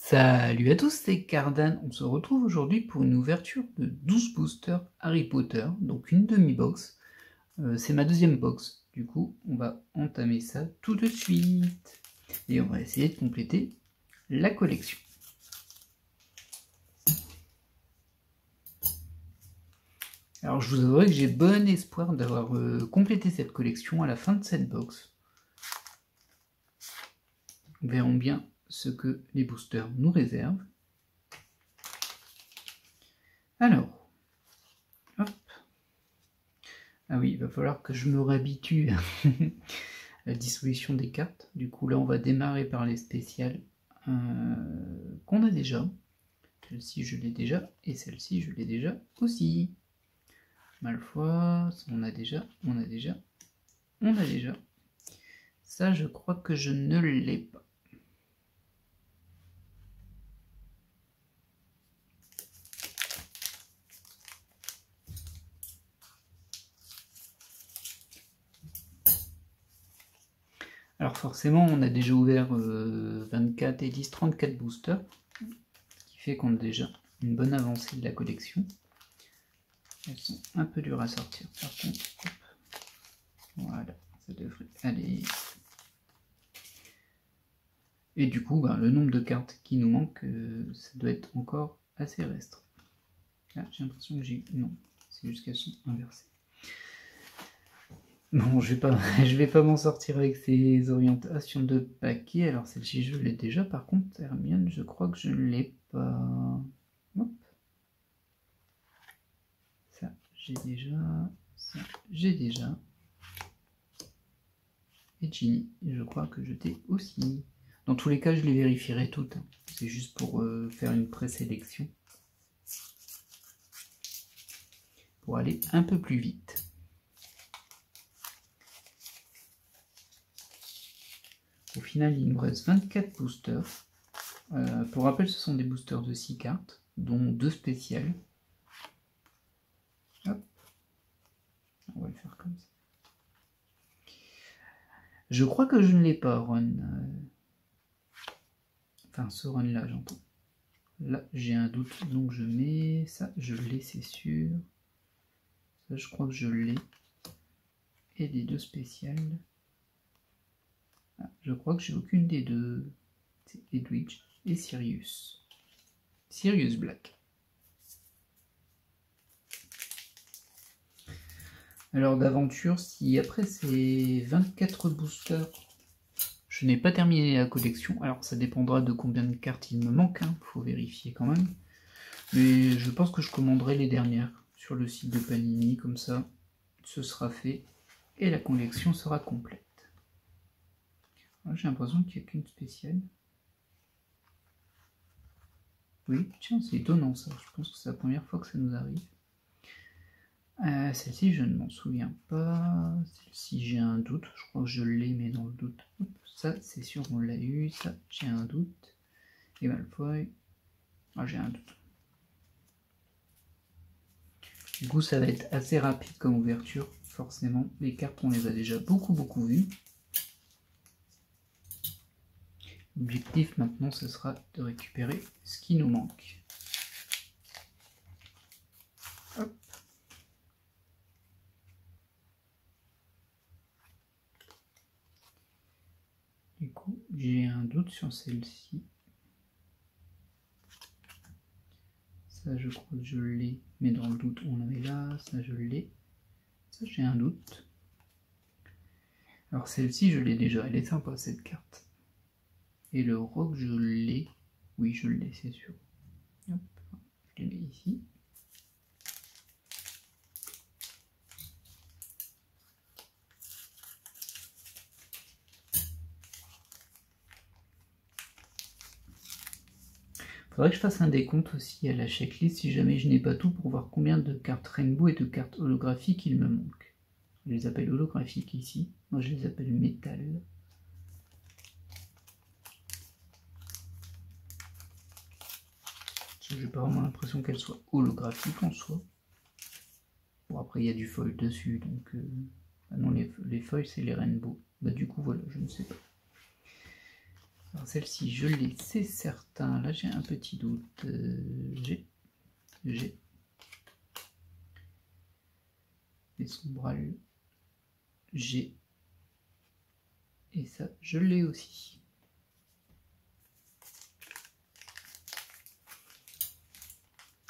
Salut à tous, c'est Cardan. On se retrouve aujourd'hui pour une ouverture de 12 boosters Harry Potter, donc une demi-box. C'est ma deuxième box, du coup on va entamer ça tout de suite. Et on va essayer de compléter la collection. Alors je vous avouerai que j'ai bon espoir d'avoir complété cette collection à la fin de cette box. Nous verrons bien ce que les boosters nous réservent. Alors, hop. Ah oui, il va falloir que je me réhabitue à la distribution des cartes. Du coup là on va démarrer par les spéciales qu'on a déjà. Celle-ci je l'ai déjà, et celle-ci je l'ai déjà aussi. Malfoy, on a déjà. Ça je crois que je ne l'ai pas. Alors forcément on a déjà ouvert 24 et 10, 34 boosters, ce qui fait qu'on a déjà une bonne avancée de la collection. Elles sont un peu dures à sortir par contre. Hop. Voilà, ça devrait aller. Et du coup, le nombre de cartes qui nous manque, ça doit être encore assez restreint. Là, j'ai l'impression que j'ai... Non, c'est juste qu'elles sont inversées. Bon, je vais pas m'en sortir avec ces orientations de paquet. Alors celle-ci, je l'ai déjà. Par contre, Hermione, je crois que je ne l'ai pas. Hop. Ça, j'ai déjà. Ça, j'ai déjà. Et Ginny, je crois que je t'ai aussi. Dans tous les cas, je les vérifierai toutes. C'est juste pour faire une présélection. Pour aller un peu plus vite. Au final, il nous reste 24 boosters. Pour rappel, ce sont des boosters de 6 cartes, dont 2 spéciales. Hop. On va le faire comme ça. Je crois que je ne l'ai pas, Ron. Enfin, ce Ron-là, j'entends. Là, j'ai un doute, donc je mets ça. Je l'ai, c'est sûr. Ça, je crois que je l'ai. Et les 2 spéciales. Ah, je crois que j'ai aucune des deux. C'est Edwidge et Sirius. Sirius Black. Alors d'aventure, si après ces 24 boosters, je n'ai pas terminé la collection, alors ça dépendra de combien de cartes il me manque, faut vérifier quand même. Mais je pense que je commanderai les dernières sur le site de Panini, comme ça ce sera fait et la collection sera complète. J'ai l'impression qu'il n'y a qu'une spéciale. Oui, tiens, c'est étonnant ça, je pense que c'est la première fois que ça nous arrive. Celle-ci, je ne m'en souviens pas. Celle-ci, j'ai un doute. Je crois que je l'ai, mais dans le doute. Hop, ça, c'est sûr, on l'a eu. Ça, j'ai un doute. Et Malfoy. Ah, j'ai un doute. Du coup, ça va être assez rapide comme ouverture. Forcément, les cartes, on les a déjà beaucoup vues. L'objectif maintenant, ce sera de récupérer ce qui nous manque. Hop. Du coup, j'ai un doute sur celle-ci. Ça, je crois que je l'ai, mais dans le doute, on la met là. Ça, je l'ai. Ça, j'ai un doute. Alors, celle-ci, je l'ai déjà. Elle est sympa, cette carte. Et le roc, je l'ai. Oui, je l'ai, c'est sûr. Hop, je les mets ici. Faudrait que je fasse un décompte aussi à la checklist si jamais je n'ai pas tout pour voir combien de cartes Rainbow et de cartes holographiques il me manque. Je les appelle holographiques ici. Moi, je les appelle métal. J'ai pas vraiment l'impression qu'elles soient holographiques en soi. Bon, après, il y a du foil dessus, donc... Ah non, les foils, c'est les Rainbow. Bah, du coup, voilà, je ne sais pas. Alors celle-ci, je l'ai, c'est certain. Là, j'ai un petit doute. J'ai. Les sombrales, j'ai. Et ça, je l'ai aussi.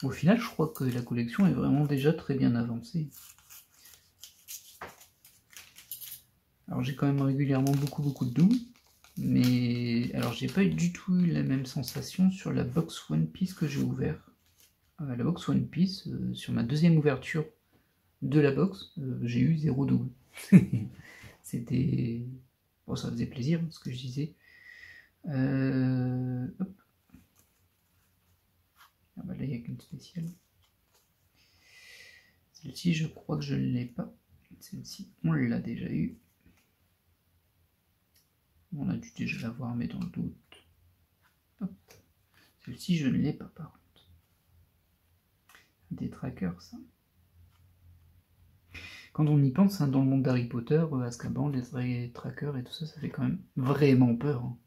Au final, je crois que la collection est vraiment déjà très bien avancée. Alors j'ai quand même régulièrement beaucoup de doubles, mais alors j'ai pas du tout eu la même sensation sur la box One Piece que j'ai ouvert. La box One Piece, sur ma deuxième ouverture de la box, j'ai eu 0 double. C'était... Bon, ça faisait plaisir, ce que je disais. Hop. Ah bah là, il n'y a qu'une spéciale. Celle-ci, je crois que je ne l'ai pas. Celle-ci, on l'a déjà eu. On a dû déjà l'avoir, mais dans le doute. Celle-ci, je ne l'ai pas, par contre. Des trackers, ça. Quand on y pense, hein, dans le monde d'Harry Potter, Azkaban, les trackers et tout ça, ça fait quand même vraiment peur. Hein.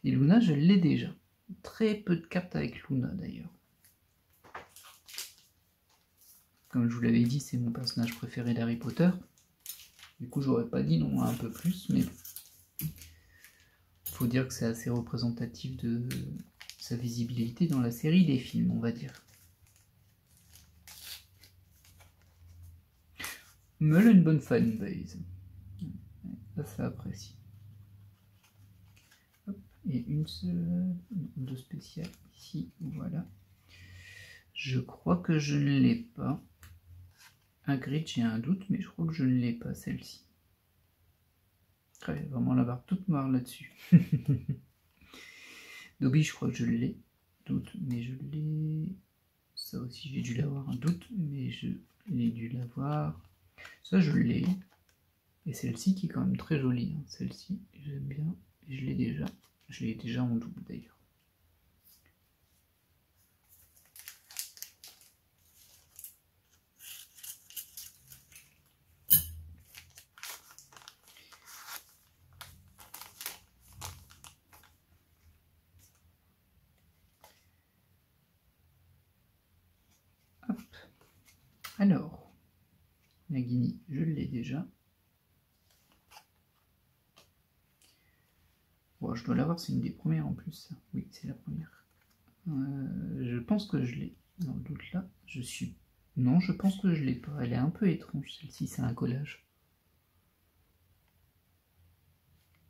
Et Luna, je l'ai déjà. Très peu de cartes avec Luna, d'ailleurs. Comme je vous l'avais dit, c'est mon personnage préféré d'Harry Potter. Du coup, j'aurais pas dit non un peu plus, mais faut dire que c'est assez représentatif de sa visibilité dans la série des films, on va dire. Mais elle a une bonne fanbase. Ça apprécie. Hop, et une seule de spéciale ici, voilà. Je crois que je ne l'ai pas. Hagrid, j'ai un doute, mais je crois que je ne l'ai pas, celle-ci. Vraiment la barre toute noire là-dessus. Dobby, je crois que je l'ai. Doute, mais je l'ai. Ça aussi, j'ai dû l'avoir. Un doute, mais je l'ai dû l'avoir. Ça, je l'ai. Et celle-ci qui est quand même très jolie. Hein. Celle-ci, j'aime bien. Je l'ai déjà. Je l'ai déjà en double d'ailleurs. Hop. Alors, Nagini, je l'ai déjà. Bon, je dois l'avoir, c'est une des premières en plus. Oui, c'est la première. Je pense que je l'ai. Dans le doute là, je suis... Non, je pense que je l'ai pas. Elle est un peu étrange, celle-ci, c'est un collage.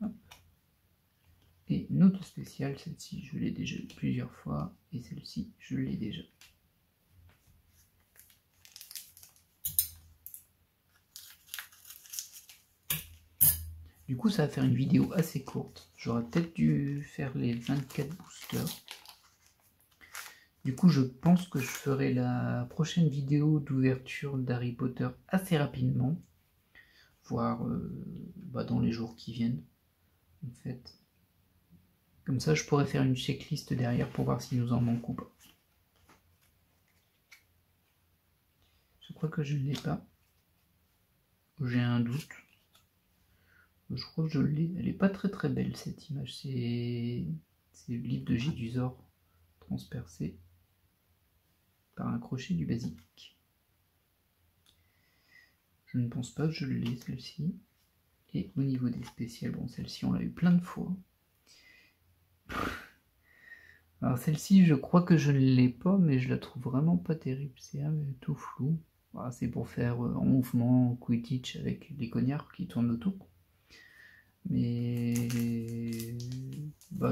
Hop. Et une autre spéciale, celle-ci, je l'ai déjà eu plusieurs fois. Et celle-ci, je l'ai déjà. Du coup, ça va faire une vidéo assez courte. J'aurais peut-être dû faire les 24 boosters. Du coup, je pense que je ferai la prochaine vidéo d'ouverture d'Harry Potter assez rapidement. Voire dans les jours qui viennent, en fait. Comme ça, je pourrais faire une checklist derrière pour voir s'il nous en manque ou pas. Je crois que je ne l'ai pas. J'ai un doute. Je crois que je l'ai. Elle est pas très belle cette image. C'est le livre de Gidusor transpercé par un crochet du basique. Je ne pense pas que je l'ai celle-ci. Et au niveau des spéciales, bon celle-ci on l'a eu plein de fois. Alors celle-ci je crois que je ne l'ai pas, mais je la trouve vraiment pas terrible. C'est tout flou. Voilà, c'est pour faire en mouvement Quidditch avec les cognards qui tournent autour. Mais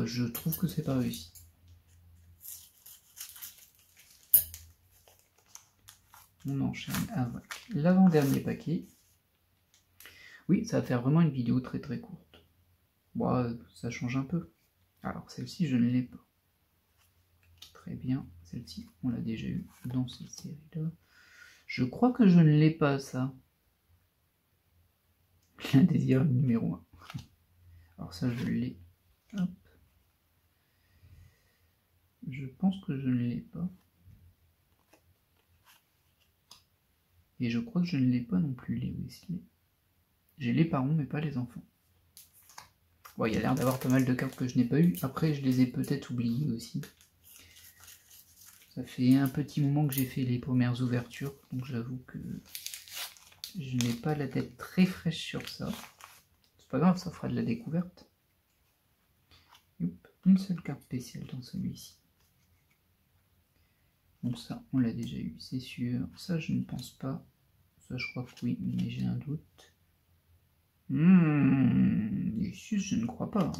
je trouve que c'est pas réussi. On enchaîne avec l'avant-dernier paquet. Oui, ça va faire vraiment une vidéo très courte. Bon, ça change un peu. Alors celle-ci, je ne l'ai pas. Très bien, celle-ci, on l'a déjà eu dans cette série-là. Je crois que je ne l'ai pas, ça. L'indésir numéro 1. Alors ça, je l'ai. Hop. Je pense que je ne l'ai pas. Et je crois que je ne l'ai pas non plus, les Weasley. J'ai les parents, mais pas les enfants. Bon, il y a l'air d'avoir pas mal de cartes que je n'ai pas eues. Après, je les ai peut-être oubliées aussi. Ça fait un petit moment que j'ai fait les premières ouvertures, donc j'avoue que je n'ai pas la tête très fraîche sur ça. C'est pas grave, ça fera de la découverte. Hop, une seule carte spéciale dans celui-ci. Bon, ça, on l'a déjà eu, c'est sûr. Ça, je ne pense pas. Ça, je crois que oui, mais j'ai un doute. Ici, je ne crois pas.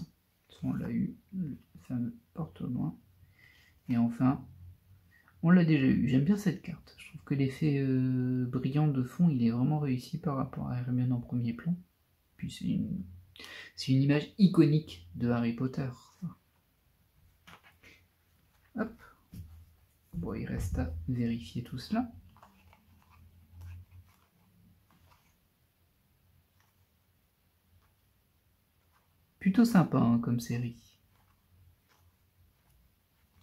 Ça, on l'a eu, le fameux porte au loin. Et enfin, on l'a déjà eu. J'aime bien cette carte. Je trouve que l'effet brillant de fond, il est vraiment réussi par rapport à Hermione en premier plan. Puis c'est une image iconique de Harry Potter. Hop. Bon, il reste à vérifier tout cela. Plutôt sympa hein, comme série.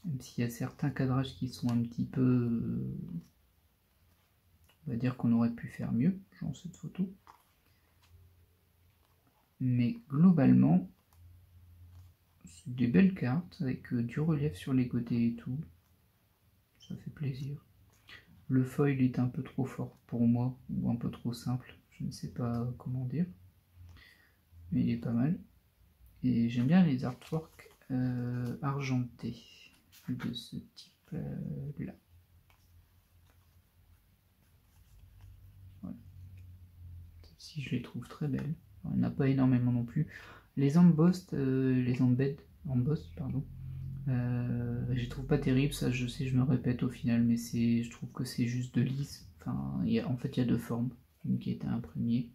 Même s'il y a certains cadrages qui sont un petit peu... on va dire qu'on aurait pu faire mieux, genre cette photo. Mais globalement, c'est des belles cartes avec du relief sur les côtés et tout. Ça fait plaisir. Le foil est un peu trop fort pour moi, ou un peu trop simple, je ne sais pas comment dire. Mais il est pas mal. Et j'aime bien les artworks argentés de ce type-là. Voilà. Celle-ci, je les trouve très belles. Il n'y en a pas énormément non plus. Les embossed, pardon, je les trouve pas terribles, ça je sais, je me répète au final, mais je trouve que c'est juste de lisse. Enfin, en fait, il y a deux formes, une qui était imprégnée,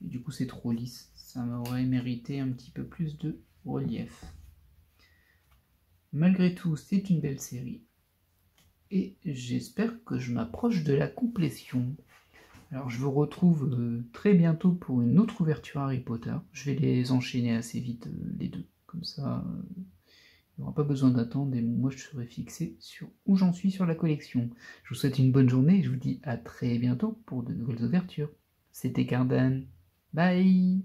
et du coup c'est trop lisse. Ça m'aurait mérité un petit peu plus de relief. Malgré tout, c'est une belle série, et j'espère que je m'approche de la complétion. Alors je vous retrouve très bientôt pour une autre ouverture Harry Potter. Je vais les enchaîner assez vite, les deux, comme ça... il n'y aura pas besoin d'attendre et moi je serai fixé sur où j'en suis sur la collection. Je vous souhaite une bonne journée et je vous dis à très bientôt pour de nouvelles ouvertures. C'était Cardan. Bye!